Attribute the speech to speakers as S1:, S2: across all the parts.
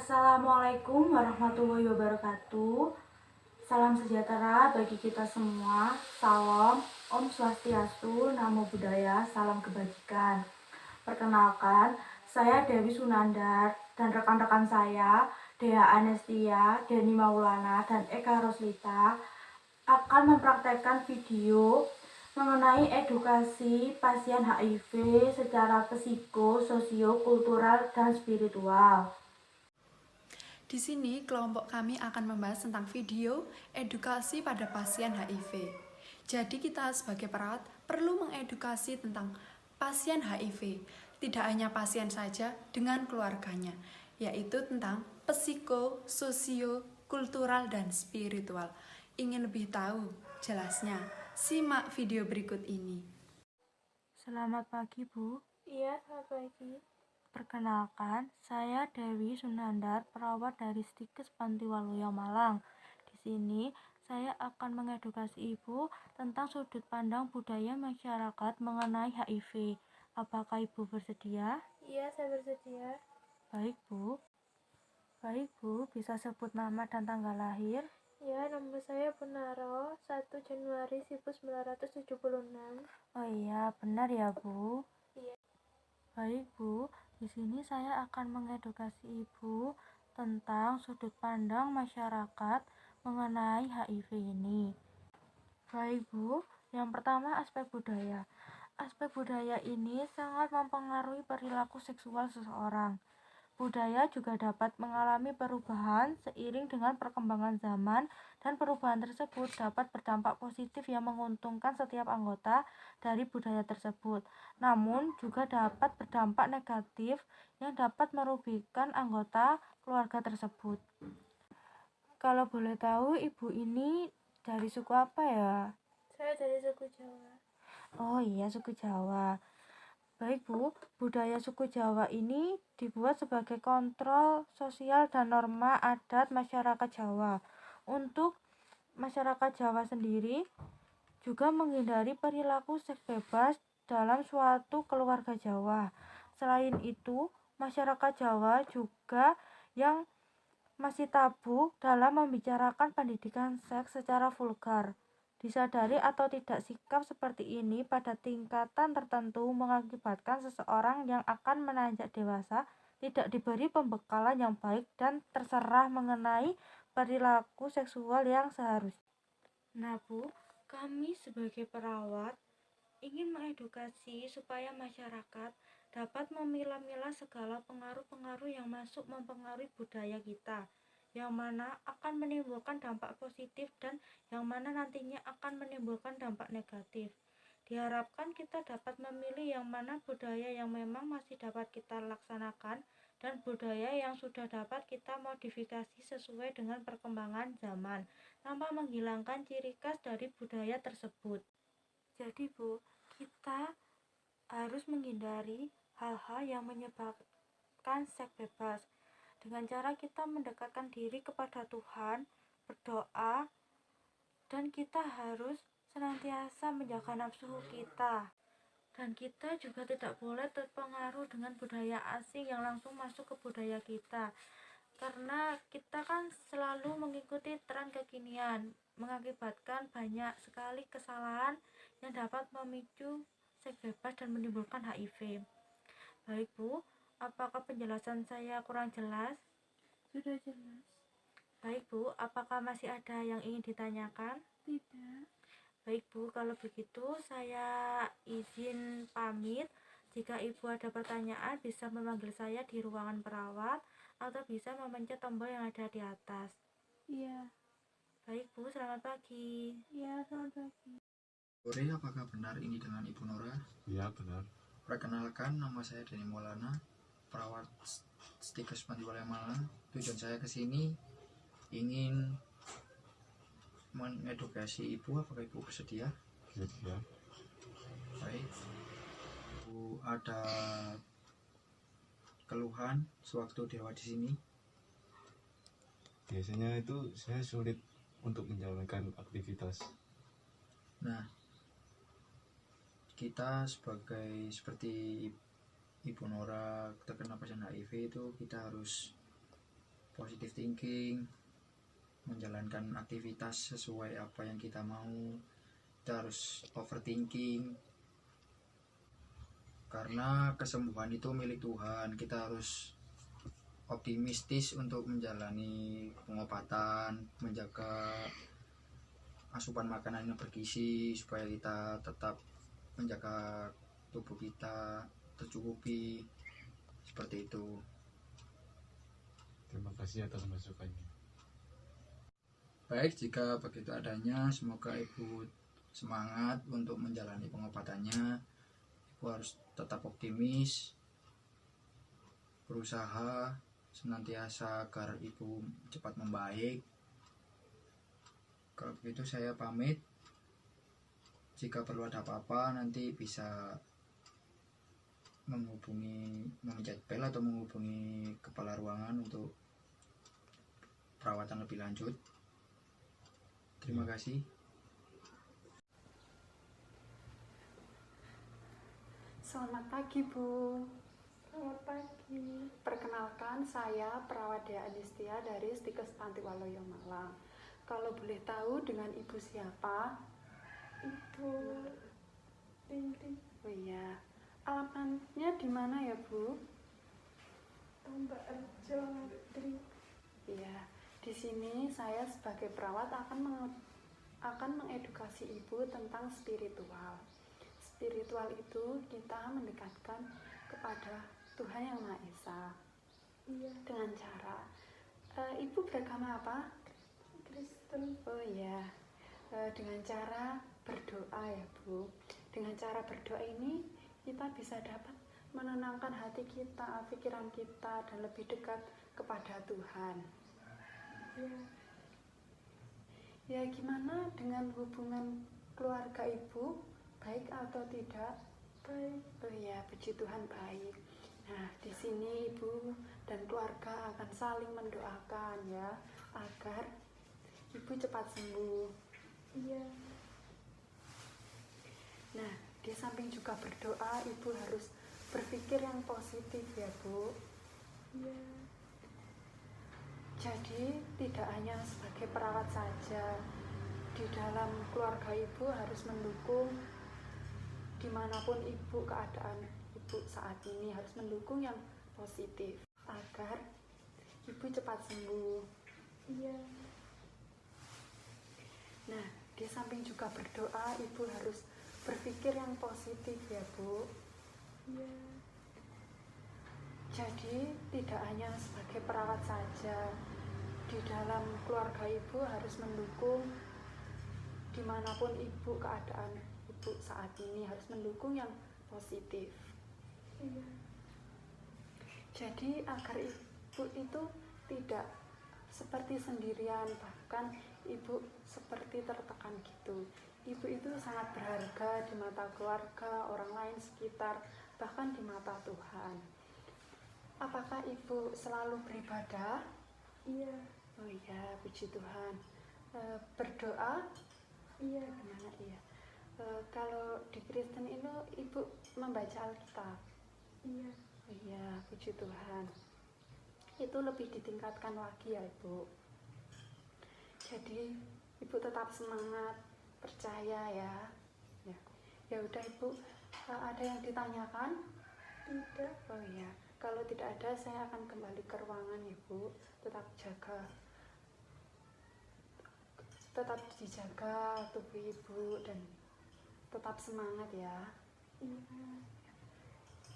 S1: Assalamualaikum warahmatullahi wabarakatuh. Salam sejahtera bagi kita semua. Salam, Om Swastiastu, Namo Buddhaya, salam kebajikan. Perkenalkan, saya Dewi Sunandar dan rekan-rekan saya, Dea Anestia, Deni Maulana, dan Eka Roslita akan mempraktekkan video mengenai edukasi pasien HIV secara psiko, sosio, kultural, dan spiritual.
S2: Di sini, kelompok kami akan membahas tentang video edukasi pada pasien HIV. Jadi kita sebagai perawat perlu mengedukasi tentang pasien HIV, tidak hanya pasien saja dengan keluarganya, yaitu tentang psiko, sosio, kultural, dan spiritual. Ingin lebih tahu jelasnya? Simak video berikut ini.
S1: Selamat pagi, Bu.
S3: Iya, selamat pagi.
S1: Perkenalkan, saya Dewi Sunandar, perawat dari Stikes Pantiwaluyo Malang. Di sini, saya akan mengedukasi Ibu tentang sudut pandang budaya masyarakat mengenai HIV. Apakah Ibu bersedia?
S3: Iya, saya bersedia.
S1: Baik, Bu. Baik, Bu, bisa sebut nama dan tanggal lahir?
S3: Ya, nama saya Punaro, 1 Januari 1976.
S1: Oh iya, benar ya, Bu?
S3: Iya.
S1: Baik, Bu. Di sini saya akan mengedukasi Ibu tentang sudut pandang masyarakat mengenai HIV ini. Baik, Bu. Yang pertama, aspek budaya. Aspek budaya ini sangat mempengaruhi perilaku seksual seseorang. Budaya juga dapat mengalami perubahan seiring dengan perkembangan zaman, dan perubahan tersebut dapat berdampak positif yang menguntungkan setiap anggota dari budaya tersebut. Namun juga dapat berdampak negatif yang dapat merugikan anggota keluarga tersebut. Kalau boleh tahu, Ibu ini dari suku apa ya?
S3: Saya dari suku Jawa.
S1: Oh iya, suku Jawa. Baik, Bu, budaya suku Jawa ini dibuat sebagai kontrol sosial dan norma adat masyarakat Jawa. Untuk masyarakat Jawa sendiri juga menghindari perilaku seks bebas dalam suatu keluarga Jawa. Selain itu, masyarakat Jawa juga yang masih tabu dalam membicarakan pendidikan seks secara vulgar. Disadari atau tidak, sikap seperti ini pada tingkatan tertentu mengakibatkan seseorang yang akan menanjak dewasa tidak diberi pembekalan yang baik dan terserah mengenai perilaku seksual yang seharusnya. Nah, Bu, kami sebagai perawat ingin mengedukasi supaya masyarakat dapat memilah-milah segala pengaruh-pengaruh yang masuk mempengaruhi budaya kita, yang mana akan menimbulkan dampak positif dan yang mana nantinya akan menimbulkan dampak negatif. Diharapkan kita dapat memilih yang mana budaya yang memang masih dapat kita laksanakan dan budaya yang sudah dapat kita modifikasi sesuai dengan perkembangan zaman tanpa menghilangkan ciri khas dari budaya tersebut. Jadi, Bu, kita harus menghindari hal-hal yang menyebabkan seks bebas dengan cara kita mendekatkan diri kepada Tuhan, berdoa, dan kita harus senantiasa menjaga nafsu kita. Dan kita juga tidak boleh terpengaruh dengan budaya asing yang langsung masuk ke budaya kita, karena kita kan selalu mengikuti tren kekinian, mengakibatkan banyak sekali kesalahan yang dapat memicu seks bebas dan menimbulkan HIV. Baik, Bu, apakah penjelasan saya kurang jelas?
S3: Sudah jelas.
S1: Baik, Bu, apakah masih ada yang ingin ditanyakan?
S3: Tidak.
S1: Baik, Bu, kalau begitu saya izin pamit. Jika Ibu ada pertanyaan, bisa memanggil saya di ruangan perawat atau bisa memencet tombol yang ada di atas.
S3: Iya.
S1: Baik, Bu, selamat pagi.
S3: Iya, selamat pagi.
S4: Sore, apakah benar ini dengan Ibu Nora?
S5: Iya, benar.
S4: Perkenalkan, nama saya Deni Maulana, perawat Stikes Pantiwaluyo Malang. Tujuan saya ke sini ingin mengedukasi Ibu. Apakah Ibu bersedia?
S5: Iya.
S4: Baik. Ibu ada keluhan sewaktu dirawat di sini?
S5: Biasanya itu saya sulit untuk menjalankan aktivitas.
S4: Nah, kita seperti Ibu Nora terkena pasien HIV itu kita harus positive thinking, menjalankan aktivitas sesuai apa yang kita mau. Kita harus overthinking, karena kesembuhan itu milik Tuhan. Kita harus optimistis untuk menjalani pengobatan, menjaga asupan makanan yang bergizi supaya kita tetap menjaga tubuh kita tercukupi, seperti itu.
S5: Terima kasih atas masukannya.
S4: Baik, jika begitu adanya, semoga Ibu semangat untuk menjalani pengobatannya. Ibu harus tetap optimis, berusaha senantiasa agar Ibu cepat membaik. Kalau begitu saya pamit. Jika perlu ada apa-apa nanti bisa memencet bel atau menghubungi kepala ruangan untuk perawatan lebih lanjut. Terima kasih.
S2: Selamat pagi, Bu.
S3: Selamat pagi.
S2: Perkenalkan, saya Perawat Dea Anistia dari Stikes Panti Waloyo Malang. Kalau boleh tahu dengan Ibu siapa?
S3: Ibu Riri
S2: Oh iya, alamatnya di mana ya, Bu?
S3: Tombak Rejo Ngadri.
S2: Iya, di sini saya sebagai perawat akan mengedukasi Ibu tentang spiritual. Spiritual itu kita mendekatkan kepada Tuhan Yang Maha Esa.
S3: Iya,
S2: Dengan cara, Ibu beragama apa?
S3: Kristen.
S2: Oh iya, dengan cara berdoa ya, Bu. Dengan cara berdoa ini kita bisa dapat menenangkan hati kita, pikiran kita, dan lebih dekat kepada Tuhan.
S3: Iya,
S2: Ya, gimana dengan hubungan keluarga Ibu? Baik atau tidak?
S3: baik.
S2: Oh iya, puji Tuhan baik. Nah, di sini Ibu dan keluarga akan saling mendoakan ya, agar Ibu cepat sembuh.
S3: Iya,
S2: Nah, di samping juga berdoa, Ibu harus berpikir yang positif ya, Bu.
S3: iya,
S2: Jadi, tidak hanya sebagai perawat saja, di dalam keluarga Ibu harus mendukung dimanapun Ibu keadaan Ibu saat ini, harus mendukung yang positif agar Ibu cepat sembuh.
S3: iya,
S2: Nah, di samping juga berdoa, Ibu harus berpikir yang positif ya, Bu.
S3: iya,
S2: Jadi, tidak hanya sebagai perawat saja, di dalam keluarga Ibu harus mendukung dimanapun Ibu keadaan Ibu saat ini, harus mendukung yang positif.
S3: iya,
S2: Jadi, agar Ibu itu tidak seperti sendirian, bahkan Ibu seperti tertekan gitu. Ibu itu sangat berharga di mata keluarga, orang lain sekitar, bahkan di mata Tuhan. Apakah Ibu selalu beribadah?
S3: iya,
S2: Oh iya, puji Tuhan. Berdoa?
S3: iya,
S2: Gimana iya? Kalau di Kristen itu Ibu membaca Alkitab.
S3: iya,
S2: Oh iya, puji Tuhan. Itu lebih ditingkatkan lagi ya, Ibu. Jadi Ibu tetap semangat, percaya ya. Ya udah Ibu, ada yang ditanyakan?
S3: tidak,
S2: Oh iya, kalau tidak ada saya akan kembali ke ruangan Ibu. Tetap dijaga tubuh Ibu dan tetap semangat ya.
S3: iya,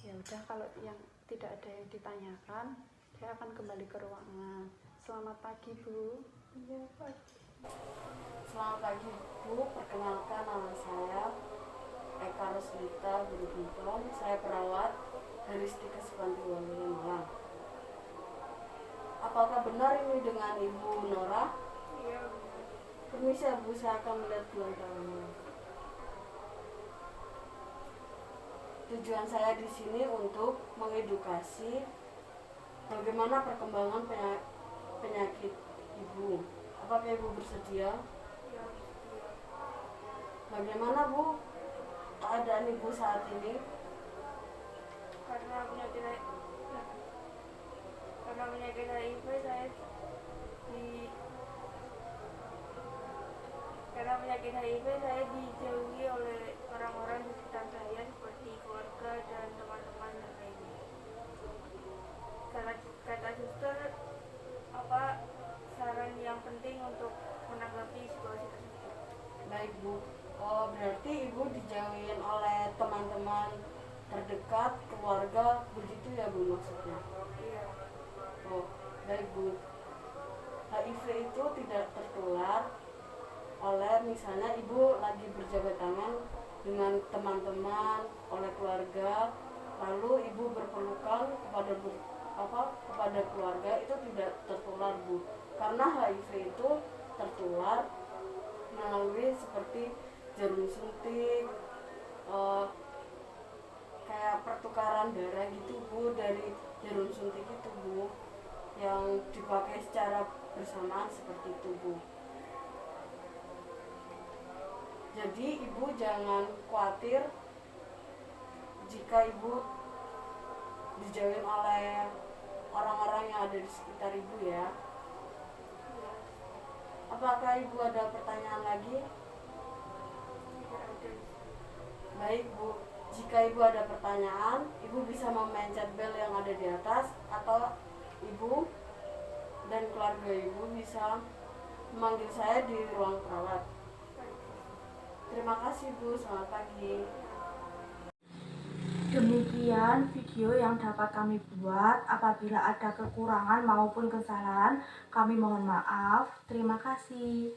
S2: Ya udah, kalau yang tidak ada yang ditanyakan, saya akan kembali ke ruangan. Selamat pagi, Bu.
S3: iya, Pak.
S6: Selamat pagi Bu, perkenalkan nama saya Eka Roslita Guru Bintom. Saya perawat dari Stikes Panti Waloyo Malang. Apakah benar ini dengan Ibu Nora?
S3: Iya,
S6: Permisi ya Bu, saya akan melihat bulan tahunnya. Tujuan saya di sini untuk mengedukasi bagaimana perkembangan penyakit Ibu. Apakah Ibu bersedia?
S3: iya,
S6: Bagaimana Bu keadaan Ibu saat ini?
S3: karena penyakit HIV saya penyakit HIV, saya dijauhi oleh orang-orang di sekitar saya seperti keluarga dan teman-teman yang lainnya. Kata suster, apa saran yang penting untuk menanggapi situasi tersebut?
S6: Baik Bu, berarti Ibu dijauhin oleh teman-teman terdekat, keluarga, begitu ya Bu maksudnya?
S3: Iya.
S6: Oh, baik Bu. HIV itu tidak tertular oleh misalnya Ibu lagi berjabat tangan dengan teman-teman, oleh keluarga, lalu Ibu berpelukan kepada keluarga, itu tidak tertular Bu. Karena HIV itu tertular melalui seperti jarum suntik, kayak pertukaran darah gitu Bu, dari jarum suntik itu Bu, yang dipakai secara bersamaan seperti itu Bu. Jadi Ibu jangan khawatir jika Ibu dijauhin oleh orang-orang yang ada di sekitar Ibu ya. Apakah Ibu ada pertanyaan lagi? Baik Bu, jika Ibu ada pertanyaan, Ibu bisa memencet bel yang ada di atas, atau Ibu dan keluarga Ibu bisa memanggil saya di ruang perawat. Terima kasih Bu, selamat pagi.
S1: Demikian video yang dapat kami buat. Apabila ada kekurangan maupun kesalahan, kami mohon maaf. Terima kasih.